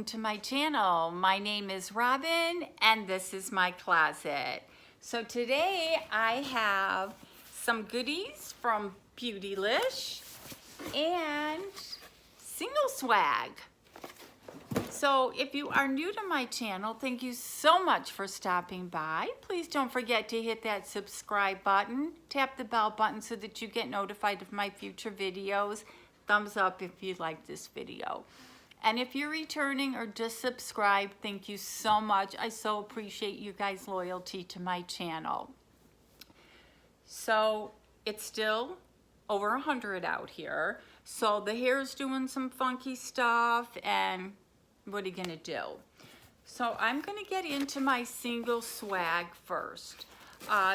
welcome to my channel. My name is Robin and this is my closet. So today I have some goodies from Beautylish and Singleswag. So if you are new to my channel, thank you so much for stopping by. Please don't forget to hit that subscribe button, tap the bell button so that you get notified of my future videos. Thumbs up if you like this video. And if you're returning or just subscribed, thank you so much. I so appreciate you guys' loyalty to my channel. So it's still over 100 out here. So the hair's doing some funky stuff, and what are you gonna do? So I'm gonna get into my Singleswag first.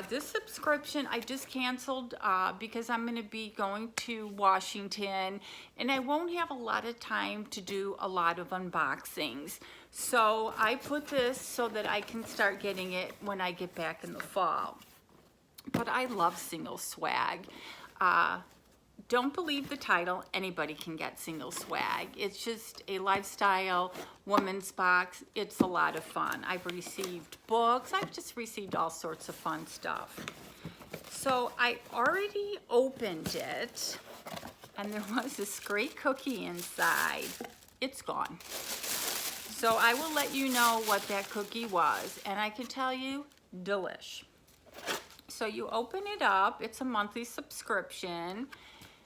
This subscription I just canceled because I'm going to be going to Washington and I won't have a lot of time to do a lot of unboxings. So I put this so that I can start getting it when I get back in the fall. But I love Singleswag. Don't believe the title, anybody can get Singleswag. It's just a lifestyle woman's box. It's a lot of fun. I've received books. I've just received all sorts of fun stuff. So I already opened it and there was this great cookie inside. It's gone. So I will let you know what that cookie was, and I can tell you, delish. So you open it up. It's a monthly subscription.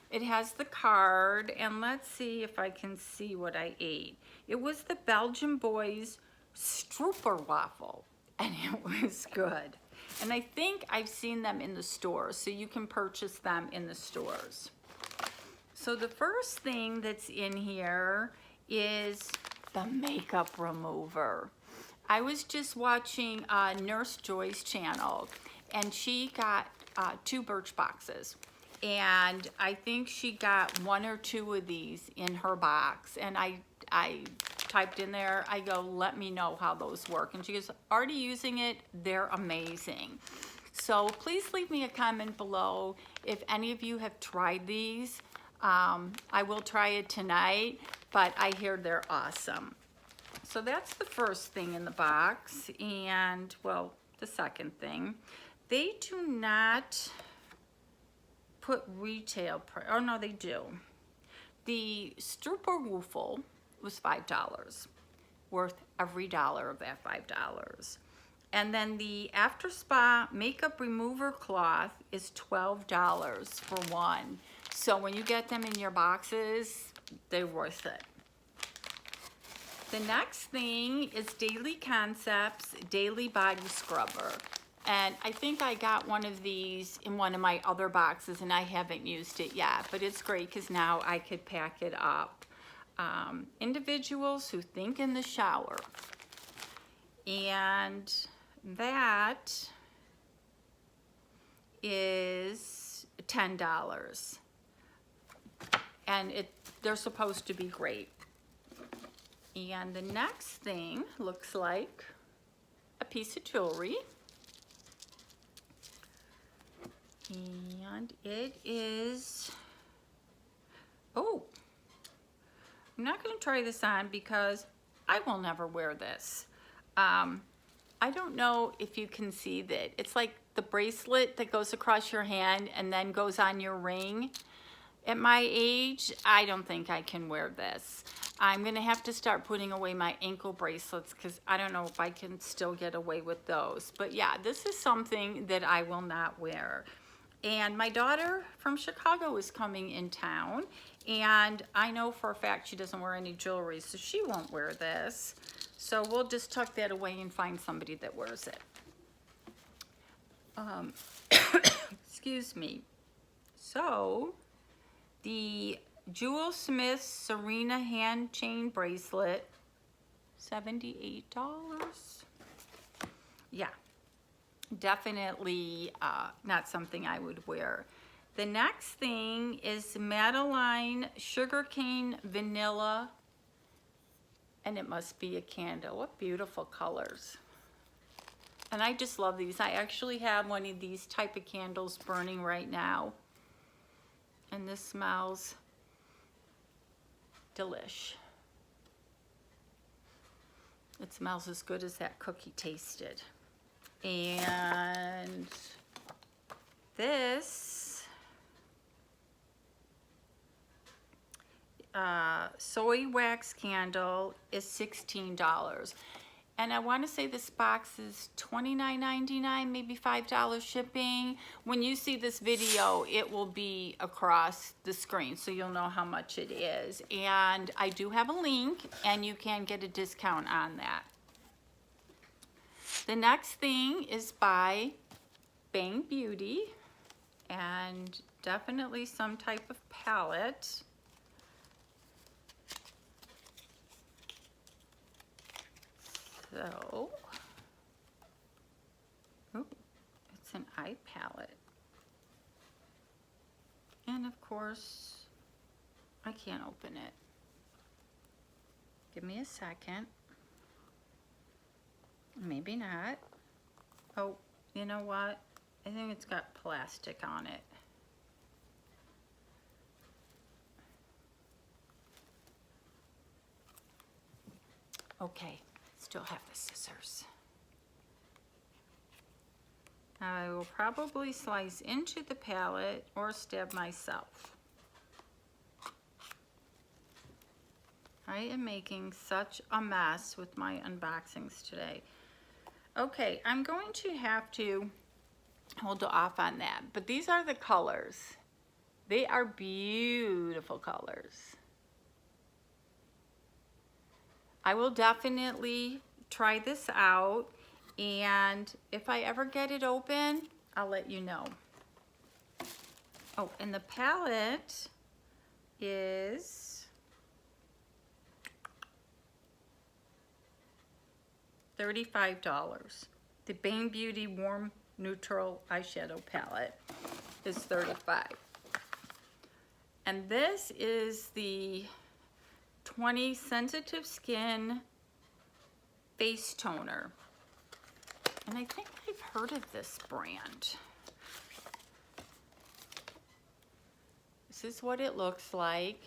It has the card, and let's see if I can see what I ate. It was the Belgian Boys Strooper waffle, and it was good. And I think I've seen them in the stores, so you can purchase them in the stores. So the first thing that's in here is the makeup remover. I was just watching Nurse Joy's channel, and she got 2 Birch boxes. And I think she got 1 or 2 of these in her box. And I typed in there, I go, let me know how those work. And she goes, already using it, they're amazing. So please leave me a comment below if any of you have tried these. I will try it tonight, but I hear they're awesome. So that's the first thing in the box. And, well, the second thing, they do not put retail price. Oh no, they do. The Strooper waffle was $5, worth every dollar of that $5. And then the After Spa makeup remover cloth is $12 for one. So when you get them in your boxes, they're worth it. The next thing is Daily Concepts Daily Body Scrubber. And I think I got one of these in one of my other boxes and I haven't used it yet, but it's great because now I could pack it up. Individuals who think in the shower. And that is $10. And they're supposed to be great. And the next thing looks like a piece of jewelry. And it is, oh, I'm not going to try this on because I will never wear this. I don't know if you can see that. It's like the bracelet that goes across your hand and then goes on your ring. At my age, I don't think I can wear this. I'm going to have to start putting away my ankle bracelets because I don't know if I can still get away with those. But yeah, this is something that I will not wear. And my daughter from Chicago is coming in town, and I know for a fact she doesn't wear any jewelry, so she won't wear this. So we'll just tuck that away and find somebody that wears it. Excuse me. So the Jewel Smith Serena hand chain bracelet, $78. Yeah. Definitely not something I would wear. The next thing is Madeline Sugarcane Vanilla, and it must be a candle. What beautiful colors. And I just love these. I actually have one of these type of candles burning right now. And this smells delish. It smells as good as that cookie tasted. And this soy wax candle is $16. And I want to say this box is $29.99, maybe $5 shipping. When you see this video, it will be across the screen, so you'll know how much it is. And I do have a link, and you can get a discount on that. The next thing is by Bang Beauty, and definitely some type of palette. So, ooh, it's an eye palette. And of course, I can't open it. Give me a second. Maybe not. Oh, you know what? I think it's got plastic on it. Okay. Still have the scissors. I will probably slice into the palette or stab myself. I am making such a mess with my unboxings today. Okay, I'm going to have to hold off on that, but these are the colors. They are beautiful colors. I will definitely try this out, and if I ever get it open, I'll let you know. Oh, and the palette is $35. The Bang Beauty Warm Neutral Eyeshadow Palette is $35. And this is the 20 Sensitive Skin Face Toner. And I think I've heard of this brand. This is what it looks like.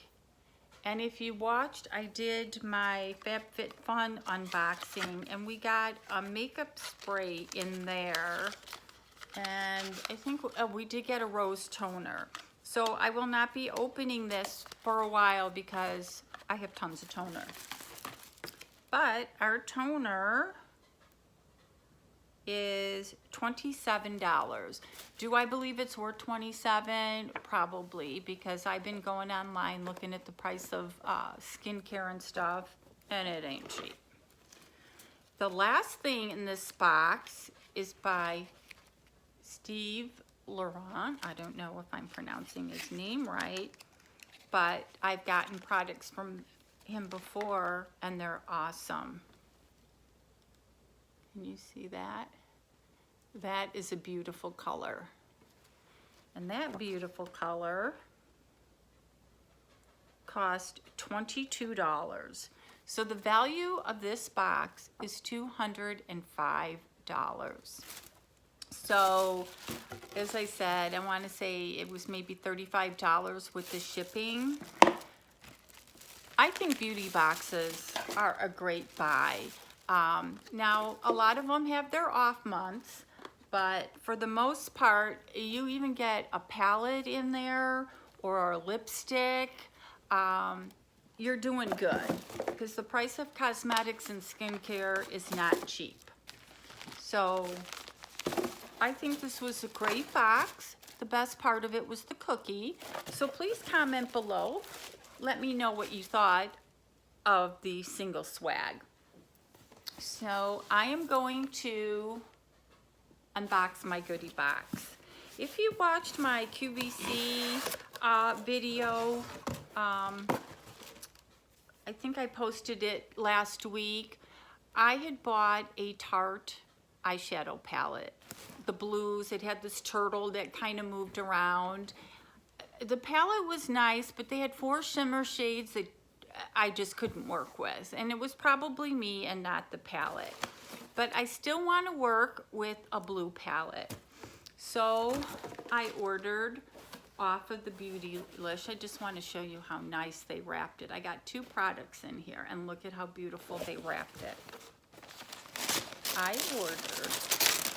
And if you watched, I did my FabFitFun unboxing, and we got a makeup spray in there. And I think we did get a rose toner. So I will not be opening this for a while because I have tons of toner. But our toner is $27. Do I believe it's worth $27? Probably, because I've been going online looking at the price of skincare and stuff, and it ain't cheap. The last thing in this box is by Steve Laurent. I don't know if I'm pronouncing his name right, but I've gotten products from him before, and they're awesome. Can you see that? That is a beautiful color. And that beautiful color cost $22. So the value of this box is $205. So, as I said, I want to say it was maybe $35 with the shipping. I think beauty boxes are a great buy. Now, a lot of them have their off months, but for the most part, you even get a palette in there or a lipstick. You're doing good, because the price of cosmetics and skincare is not cheap. So I think this was a great box. The best part of it was the cookie. So please comment below. Let me know what you thought of the Singleswag. So I am going to unbox my goodie box. If you watched my QVC video, I think I posted it last week. I had bought a Tarte eyeshadow palette. The blues, it had this turtle that kind of moved around. The palette was nice, but they had 4 shimmer shades that I just couldn't work with. And it was probably me and not the palette. But I still want to work with a blue palette. So I ordered off of the Beautylish. I just want to show you how nice they wrapped it. I got 2 products in here, and look at how beautiful they wrapped it. I ordered,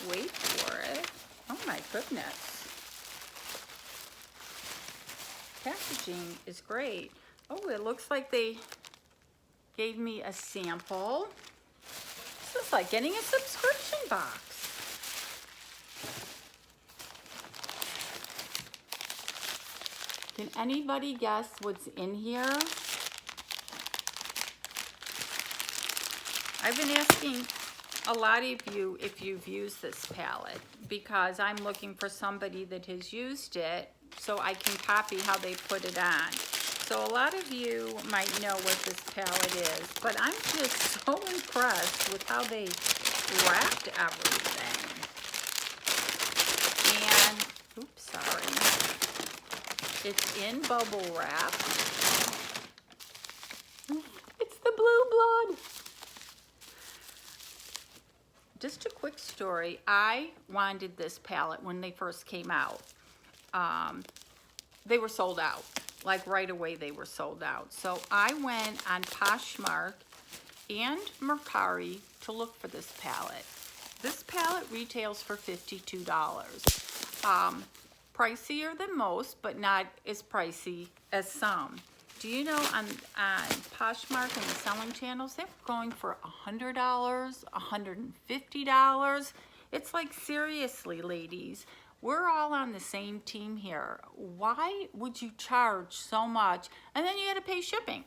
wait for it, oh my goodness. Packaging is great. Oh, it looks like they gave me a sample. This is like getting a subscription box. Can anybody guess what's in here? I've been asking a lot of you if you've used this palette because I'm looking for somebody that has used it so I can copy how they put it on. So a lot of you might know what this palette is, but I'm just so impressed with how they wrapped everything. And, oops, sorry. It's in bubble wrap. It's the blue blood. Just a quick story. I wanted this palette when they first came out. They were sold out. Like right away they were sold out. So I went on Poshmark and Mercari to look for this palette. This palette retails for $52. Pricier than most, but not as pricey as some. Do you know on Poshmark and the selling channels, they were going for $100, $150. It's like, seriously, ladies, we're all on the same team here. Why would you charge so much? And then you had to pay shipping.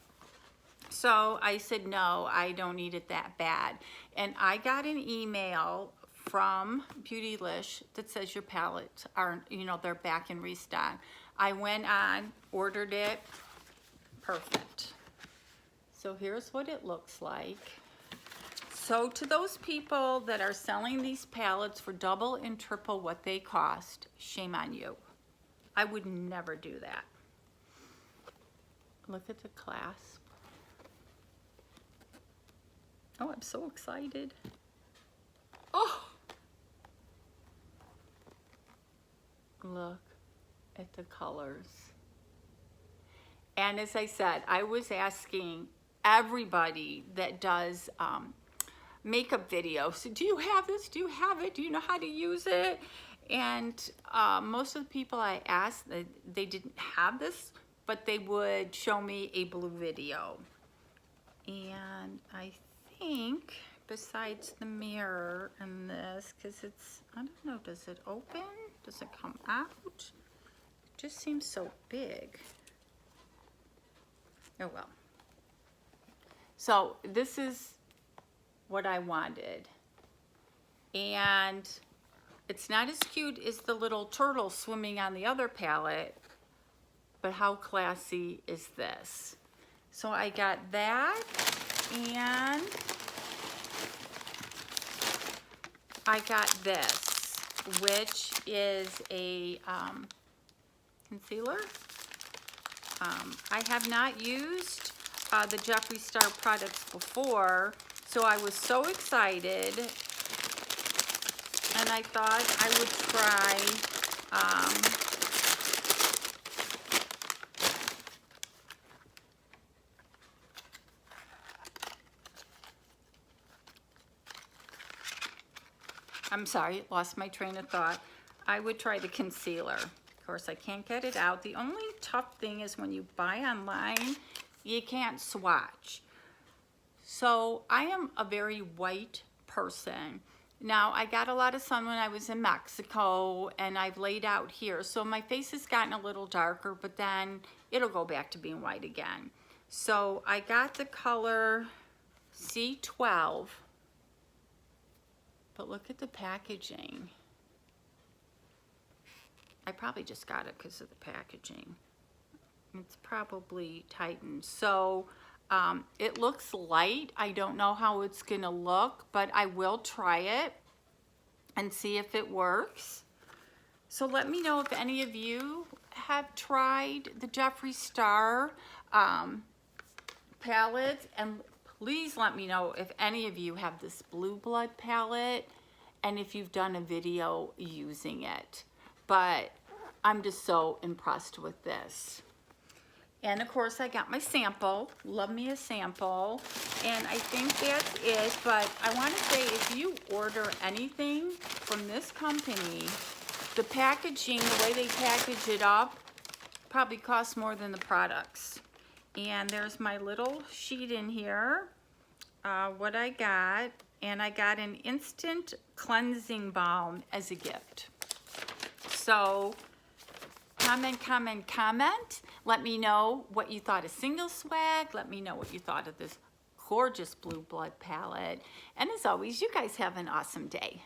So I said, no, I don't need it that bad. And I got an email from Beautylish that says your palettes are, you know, they're back in restock. I went on, ordered it. Perfect. So here's what it looks like. So to those people that are selling these palettes for double and triple what they cost, shame on you. I would never do that. Look at the clasp. Oh, I'm so excited. Oh! Look at the colors. And as I said, I was asking everybody that does makeup videos, so do you have this? Do you have it? Do you know how to use it? And most of the people I asked, they didn't have this, but they would show me a blue video. And I think besides the mirror and this, because it's, I don't know, does it open? Does it come out? It just seems so big. Oh well. So this is what I wanted. And it's not as cute as the little turtle swimming on the other palette, but how classy is this? So I got that, and I got this, which is a concealer. I have not used the Jeffree Star products before, so I was so excited, and I thought I would try I'm sorry, lost my train of thought. I would try the concealer. Of course, I can't get it out. The only tough thing is when you buy online, you can't swatch. So I am a very white person. Now, I got a lot of sun when I was in Mexico, and I've laid out here. So my face has gotten a little darker, but then it'll go back to being white again. So I got the color C12. But look at the packaging. I probably just got it because of the packaging. It's probably tightened. So it looks light. I don't know how it's gonna look, but I will try it and see if it works. So let me know if any of you have tried the Jeffree Star palette, and please let me know if any of you have this Blue Blood palette and if you've done a video using it. But I'm just so impressed with this. And of course I got my sample. Love me a sample. And I think that's it, but I want to say if you order anything from this company, the packaging, the way they package it up, probably costs more than the products. And there's my little sheet in here, what I got. And I got an instant cleansing balm as a gift. So comment. Let me know what you thought of Singleswag. Let me know what you thought of this gorgeous blue blood palette. And as always, you guys have an awesome day.